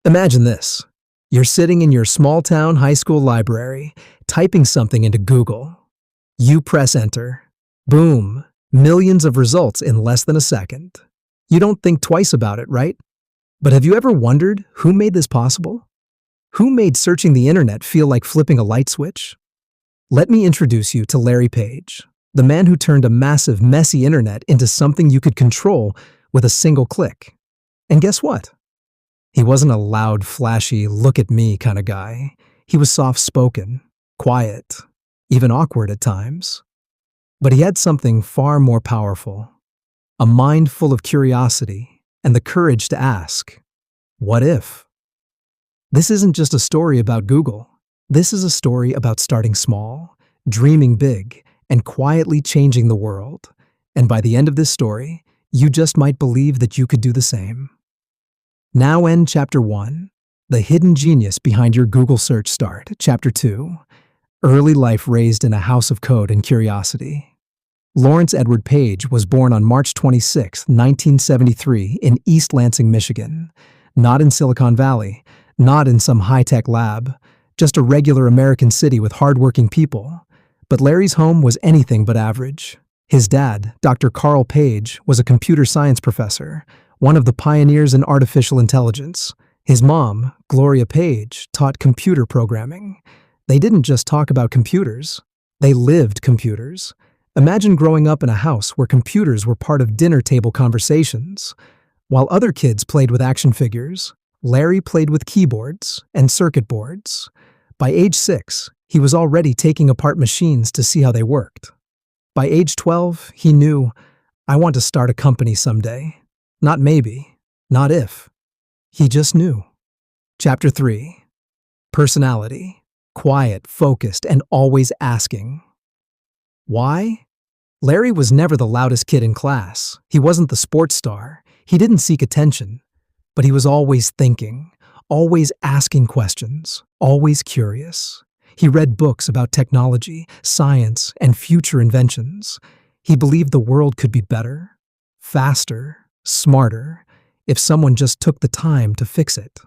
Imagine this. You're sitting in your small-town high school library, typing something into Google. You press enter. Boom! Millions of results in less than a second. You don't think twice about it, right? But have you ever wondered who made this possible? Who made searching the internet feel like flipping a light switch? Let me introduce you to Larry Page, the man who turned a massive, messy internet into something you could control with a single click. And guess what? He wasn't a loud, flashy, look-at-me kind of guy. He was soft-spoken, quiet, even awkward at times. But he had something far more powerful, a mind full of curiosity and the courage to ask, what if? This isn't just a story about Google. This is a story about starting small, dreaming big, and quietly changing the world. And by the end of this story, you just might believe that you could do the same. Now end Chapter 1, The Hidden Genius Behind Your Google Search Start. Chapter 2, Early Life Raised in a House of Code and Curiosity. Lawrence Edward Page was born on March 26, 1973 in East Lansing, Michigan. Not in Silicon Valley, not in some high-tech lab, just a regular American city with hardworking people. But Larry's home was anything but average. His dad, Dr. Carl Page, was a computer science professor, one of the pioneers in artificial intelligence. His mom, Gloria Page, taught computer programming. They didn't just talk about computers. They lived computers. Imagine growing up in a house where computers were part of dinner table conversations. While other kids played with action figures, Larry played with keyboards and circuit boards. By age 6, he was already taking apart machines to see how they worked. By age 12, he knew, I want to start a company someday. Not maybe, not if. He just knew. Chapter 3. Personality. Quiet, focused, and always asking. Why? Larry was never the loudest kid in class. He wasn't the sports star. He didn't seek attention. But he was always thinking, always asking questions, always curious. He read books about technology, science, and future inventions. He believed the world could be better, faster, smarter, if someone just took the time to fix it.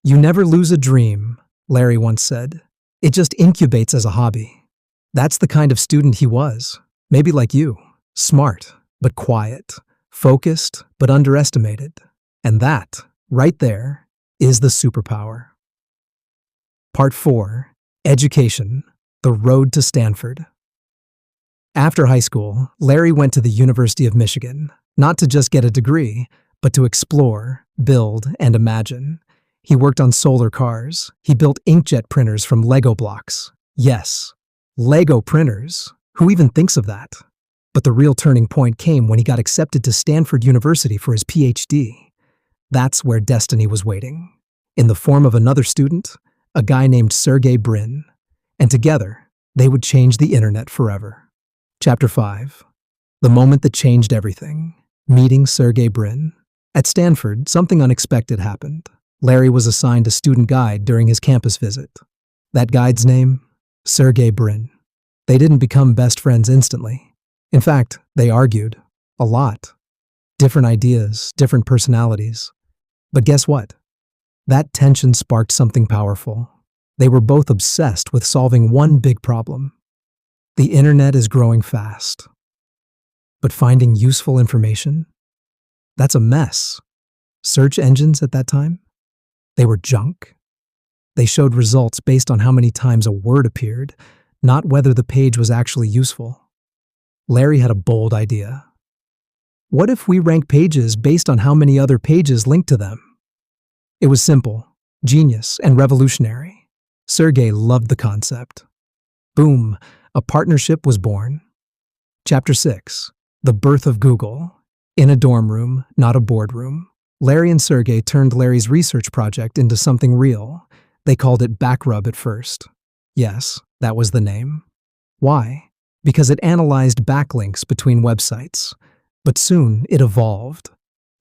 You never lose a dream, Larry once said. It just incubates as a hobby. That's the kind of student he was. Maybe like you, smart but quiet, focused but underestimated. And that, right there, is the superpower. Part 4. Education, the road to Stanford. After high school, Larry went to the University of Michigan, not to just get a degree, but to explore, build, and imagine. He worked on solar cars. He built inkjet printers from Lego blocks. Yes, Lego printers. Who even thinks of that? But the real turning point came when he got accepted to Stanford University for his PhD. That's where destiny was waiting. In the form of another student, a guy named Sergey Brin. And together, they would change the internet forever. Chapter 5. The moment that changed everything. Meeting Sergey Brin. At Stanford, something unexpected happened. Larry was assigned a student guide during his campus visit. That guide's name? Sergey Brin. They didn't become best friends instantly. In fact, they argued. A lot. Different ideas, different personalities. But guess what? That tension sparked something powerful. They were both obsessed with solving one big problem. The internet is growing fast. But finding useful information? That's a mess. Search engines at that time? They were junk. They showed results based on how many times a word appeared, not whether the page was actually useful. Larry had a bold idea. What if we rank pages based on how many other pages linked to them? It was simple, genius, and revolutionary. Sergey loved the concept. Boom, a partnership was born. Chapter 6. The birth of Google. In a dorm room, not a boardroom. Larry and Sergey turned Larry's research project into something real. They called it Backrub at first. Yes, that was the name. Why? Because it analyzed backlinks between websites. But soon it evolved.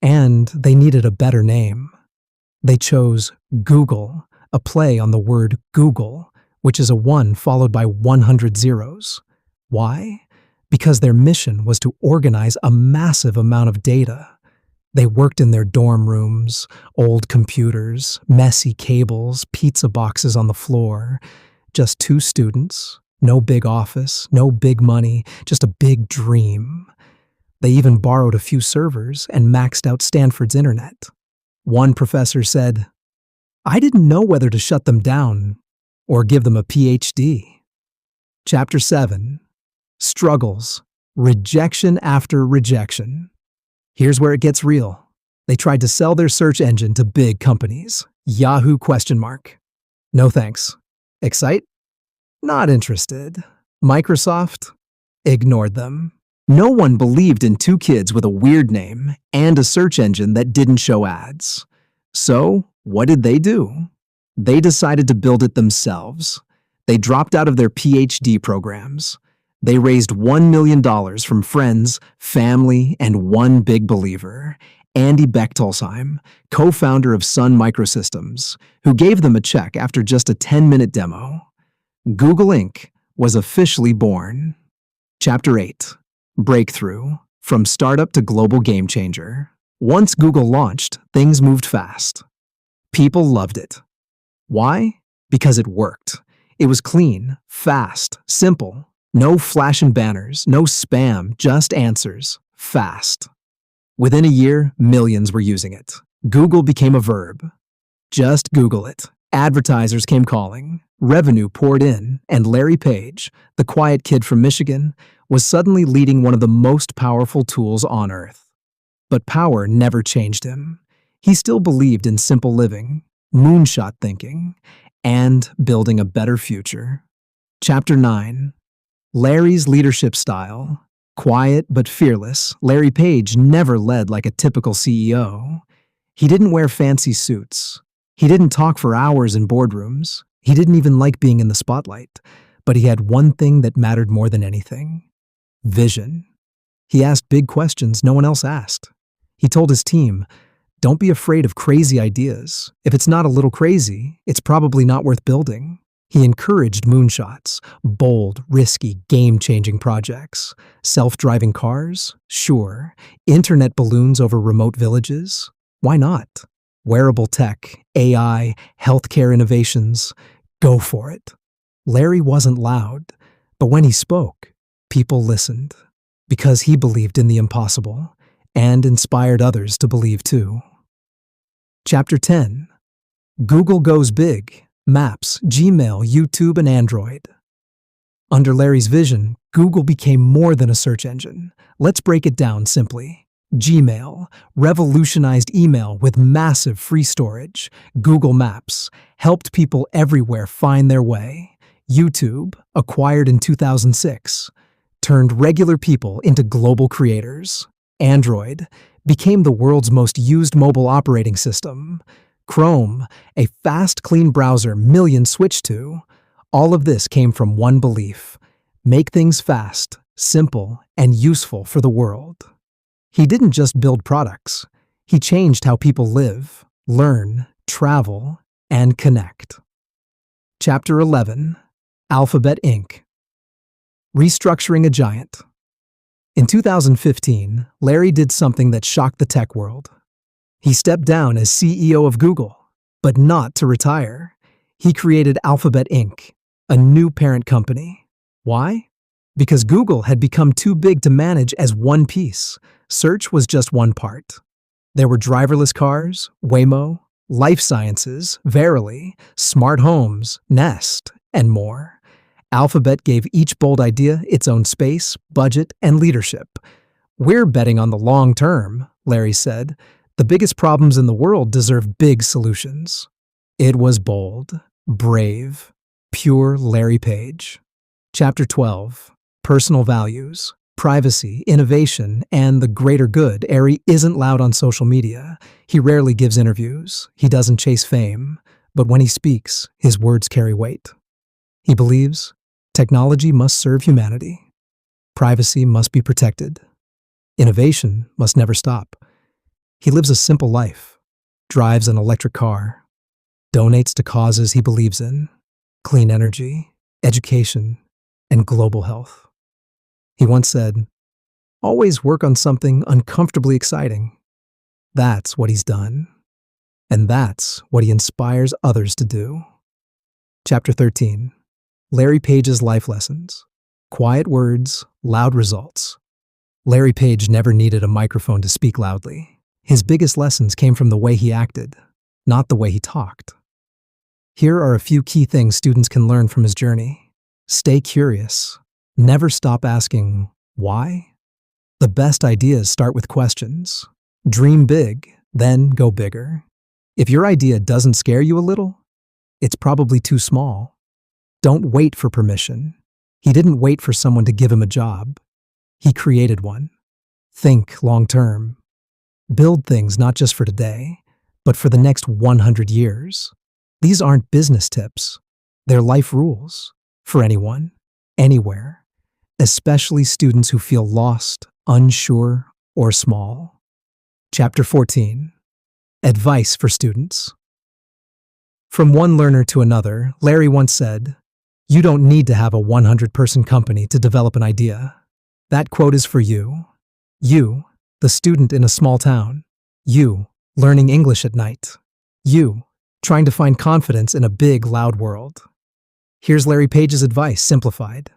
And they needed a better name. They chose Google, a play on the word Google, which is a 1 followed by 100 zeros. Why? Because their mission was to organize a massive amount of data. They worked in their dorm rooms, old computers, messy cables, pizza boxes on the floor. Just two students, no big office, no big money, just a big dream. They even borrowed a few servers and maxed out Stanford's internet. One professor said, "I didn't know whether to shut them down or give them a PhD." Chapter 7. Struggles. Rejection after rejection. Here's where it gets real. They tried to sell their search engine to big companies. Yahoo ? No thanks. Excite? Not interested. Microsoft? Ignored them. No one believed in two kids with a weird name and a search engine that didn't show ads. So, what did they do? They decided to build it themselves. They dropped out of their PhD programs. They raised $1 million from friends, family, and one big believer, Andy Bechtolsheim, co-founder of Sun Microsystems, who gave them a check after just a 10-minute demo. Google Inc. was officially born. Chapter 8. Breakthrough. From startup to global game changer. Once Google launched, things moved fast. People loved it. Why? Because it worked. It was clean, fast, simple. No flash and banners, no spam, just answers. Fast. Within a year, millions were using it. Google became a verb. Just Google it. Advertisers came calling. Revenue poured in, and Larry Page, the quiet kid from Michigan, was suddenly leading one of the most powerful tools on earth. But power never changed him. He still believed in simple living, moonshot thinking, and building a better future. Chapter 9. Larry's leadership style. Quiet but fearless, Larry Page never led like a typical CEO. He didn't wear fancy suits. He didn't talk for hours in boardrooms. He didn't even like being in the spotlight. But he had one thing that mattered more than anything: vision. He asked big questions no one else asked. He told his team, "Don't be afraid of crazy ideas. If it's not a little crazy, it's probably not worth building." He encouraged moonshots, bold, risky, game-changing projects. Self-driving cars? Sure. Internet balloons over remote villages? Why not? Wearable tech, AI, healthcare innovations? Go for it. Larry wasn't loud, but when he spoke, people listened, because he believed in the impossible and inspired others to believe too. Chapter 10. Google goes big. Maps, Gmail, YouTube, and Android. Under Larry's vision, Google became more than a search engine. Let's break it down simply. Gmail revolutionized email with massive free storage. Google Maps helped people everywhere find their way. YouTube, acquired in 2006, turned regular people into global creators. Android became the world's most used mobile operating system. Chrome, a fast, clean browser millions switched to. All of this came from one belief: make things fast, simple, and useful for the world. He didn't just build products. He changed how people live, learn, travel, and connect. Chapter 11. Alphabet Inc. Restructuring a giant. In 2015, Larry did something that shocked the tech world. He stepped down as CEO of Google, but not to retire. He created Alphabet Inc., a new parent company. Why? Because Google had become too big to manage as one piece. Search was just one part. There were driverless cars, Waymo, life sciences, Verily, smart homes, Nest, and more. Alphabet gave each bold idea its own space, budget, and leadership. "We're betting on the long term," Larry said. "The biggest problems in the world deserve big solutions." It was bold, brave, pure Larry Page. Chapter 12. Personal values, privacy, innovation, and the greater good. Larry isn't loud on social media. He rarely gives interviews. He doesn't chase fame. But when he speaks, his words carry weight. He believes technology must serve humanity. Privacy must be protected. Innovation must never stop. He lives a simple life, drives an electric car, donates to causes he believes in: clean energy, education, and global health. He once said, "Always work on something uncomfortably exciting." That's what he's done. And that's what he inspires others to do. Chapter 13. Larry Page's Life Lessons. Quiet words, loud results. Larry Page never needed a microphone to speak loudly. His biggest lessons came from the way he acted, not the way he talked. Here are a few key things students can learn from his journey. Stay curious. Never stop asking, why? The best ideas start with questions. Dream big, then go bigger. If your idea doesn't scare you a little, it's probably too small. Don't wait for permission. He didn't wait for someone to give him a job. He created one. Think long-term. Build things not just for today, but for the next 100 years. These aren't business tips. They're life rules for anyone, anywhere, especially students who feel lost, unsure, or small. Chapter 14. Advice for students. From one learner to another, Larry once said, "You don't need to have a 100-person company to develop an idea." That quote is for you. You, the student in a small town. You, learning English at night. You, trying to find confidence in a big, loud world. Here's Larry Page's advice simplified.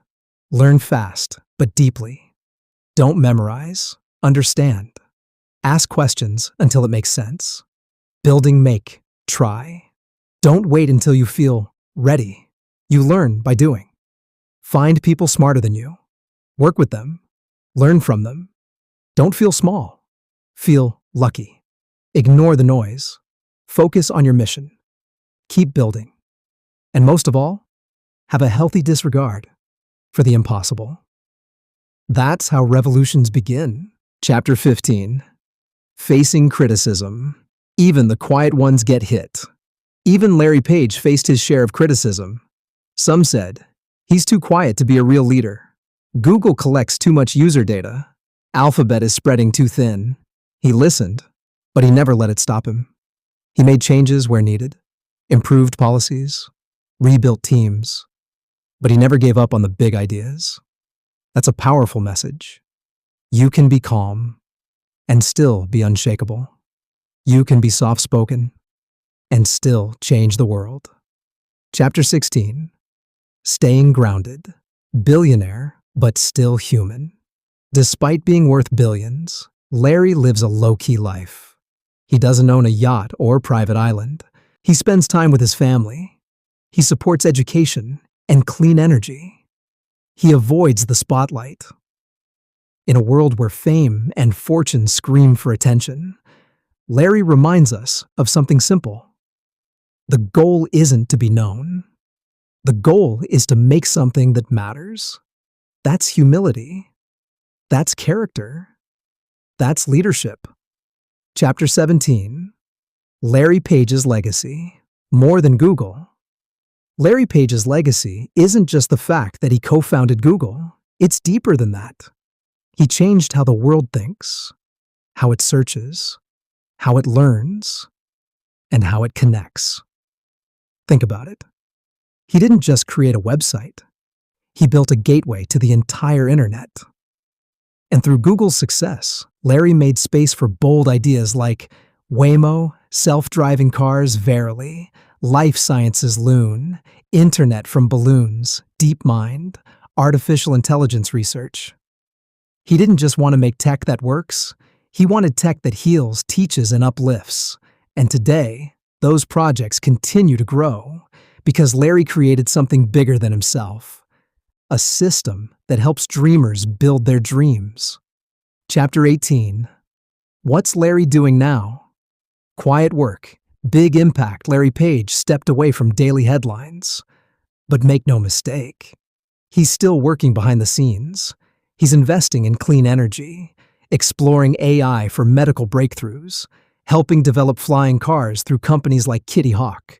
Learn fast, but deeply. Don't memorize. Understand. Ask questions until it makes sense. Building make. Try. Don't wait until you feel ready. You learn by doing. Find people smarter than you. Work with them. Learn from them. Don't feel small. Feel lucky. Ignore the noise. Focus on your mission. Keep building. And most of all, have a healthy disregard for the impossible. That's how revolutions begin. Chapter 15. Facing criticism. Even the quiet ones get hit. Even Larry Page faced his share of criticism. Some said, he's too quiet to be a real leader. Google collects too much user data. Alphabet is spreading too thin. He listened, but he never let it stop him. He made changes where needed, improved policies, rebuilt teams, but he never gave up on the big ideas. That's a powerful message. You can be calm and still be unshakable. You can be soft-spoken and still change the world. Chapter 16. Staying grounded. Billionaire, but still human. Despite being worth billions, Larry lives a low-key life. He doesn't own a yacht or private island. He spends time with his family. He supports education and clean energy. He avoids the spotlight. In a world where fame and fortune scream for attention, Larry reminds us of something simple. The goal isn't to be known. The goal is to make something that matters. That's humility. That's character. That's leadership. Chapter 17. Larry Page's Legacy. More than Google. Larry Page's legacy isn't just the fact that he co-founded Google. It's deeper than that. He changed how the world thinks, how it searches, how it learns, and how it connects. Think about it. He didn't just create a website. He built a gateway to the entire internet. And through Google's success, Larry made space for bold ideas like Waymo, self-driving cars, Verily, life sciences Loon, internet from balloons, DeepMind, artificial intelligence research. He didn't just want to make tech that works. He wanted tech that heals, teaches, and uplifts. And today, those projects continue to grow because Larry created something bigger than himself. A system that helps dreamers build their dreams. Chapter 18. What's Larry doing now? Quiet work, big impact. Larry Page stepped away from daily headlines. But make no mistake, he's still working behind the scenes. He's investing in clean energy, exploring AI for medical breakthroughs, helping develop flying cars through companies like Kitty Hawk,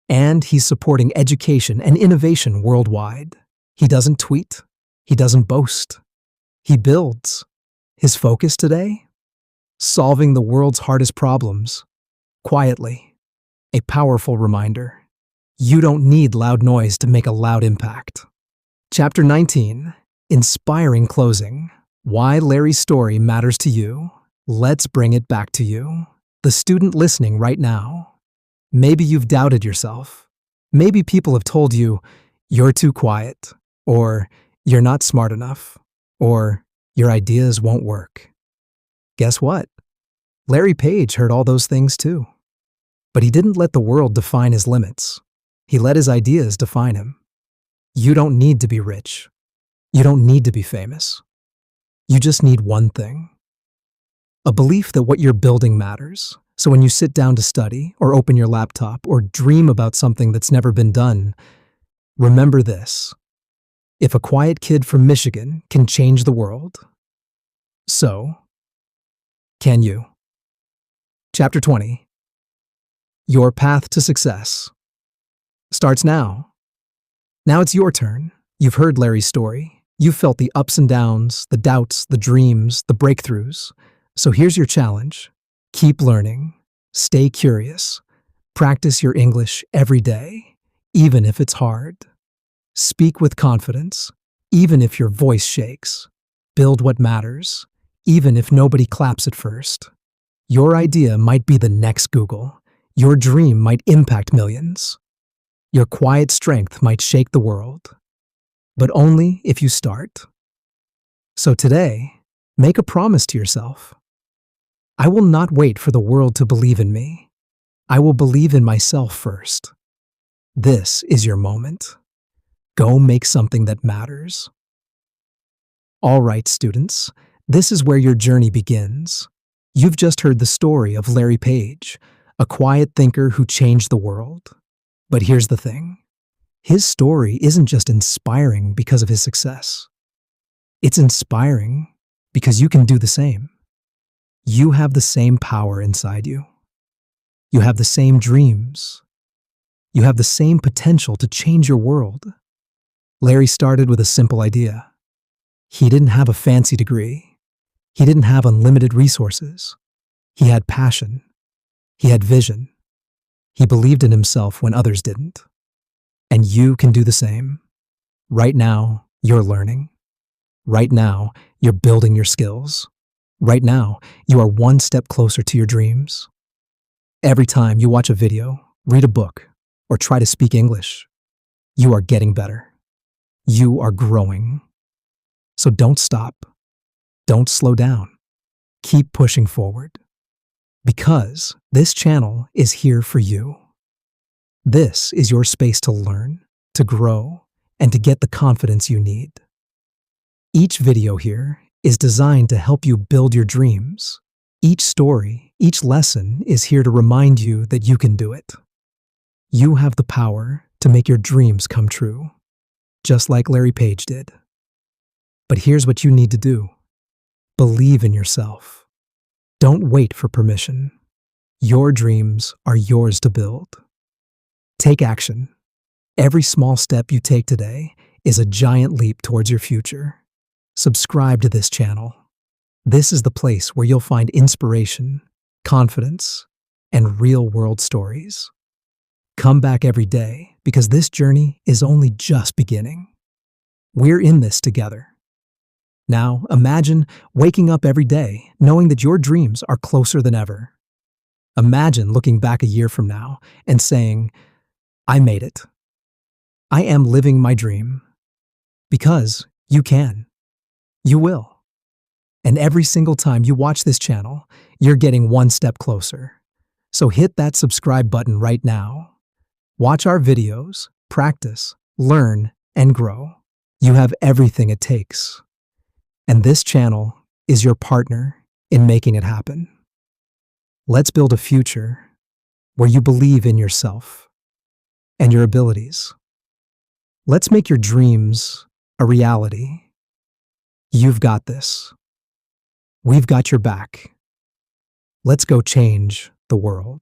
and he's supporting education and innovation worldwide. He doesn't tweet. He doesn't boast. He builds. His focus today? Solving the world's hardest problems. Quietly. A powerful reminder. You don't need loud noise to make a loud impact. Chapter 19. Inspiring closing. Why Larry's story matters to you. Let's bring it back to you. The student listening right now. Maybe you've doubted yourself. Maybe people have told you, you're too quiet, or you're not smart enough, or your ideas won't work. Guess what? Larry Page heard all those things too. But he didn't let the world define his limits. He let his ideas define him. You don't need to be rich. You don't need to be famous. You just need one thing. A belief that what you're building matters. So when you sit down to study, or open your laptop, or dream about something that's never been done, remember this. If a quiet kid from Michigan can change the world, so can you. Chapter 20. Your path to success starts now. Now it's your turn. You've heard Larry's story. You've felt the ups and downs, the doubts, the dreams, the breakthroughs. So here's your challenge. Keep learning. Stay curious. Practice your English every day, even if it's hard. Speak with confidence, even if your voice shakes. Build what matters, even if nobody claps at first. Your idea might be the next Google. Your dream might impact millions. Your quiet strength might shake the world. But only if you start. So today, make a promise to yourself. I will not wait for the world to believe in me. I will believe in myself first. This is your moment. Go make something that matters. All right, students, this is where your journey begins. You've just heard the story of Larry Page, a quiet thinker who changed the world. But here's the thing. His story isn't just inspiring because of his success. It's inspiring because you can do the same. You have the same power inside you. You have the same dreams. You have the same potential to change your world. Larry started with a simple idea. He didn't have a fancy degree. He didn't have unlimited resources. He had passion. He had vision. He believed in himself when others didn't. And you can do the same. Right now, you're learning. Right now, you're building your skills. Right now, you are one step closer to your dreams. Every time you watch a video, read a book, or try to speak English, you are getting better. You are growing. So don't stop. Don't slow down. Keep pushing forward. Because this channel is here for you. This is your space to learn, to grow, and to get the confidence you need. Each video here is designed to help you build your dreams. Each story, each lesson is here to remind you that you can do it. You have the power to make your dreams come true, just like Larry Page did. But here's what you need to do. Believe in yourself. Don't wait for permission. Your dreams are yours to build. Take action. Every small step you take today is a giant leap towards your future. Subscribe to this channel. This is the place where you'll find inspiration, confidence, and real-world stories. Come back every day because this journey is only just beginning. We're in this together. Now, imagine waking up every day knowing that your dreams are closer than ever. Imagine looking back a year from now and saying, I made it. I am living my dream. Because you can. You will. And every single time you watch this channel, you're getting one step closer. So hit that subscribe button right now. Watch our videos, practice, learn, and grow. You have everything it takes. And this channel is your partner in making it happen. Let's build a future where you believe in yourself and your abilities. Let's make your dreams a reality. You've got this. We've got your back. Let's go change the world.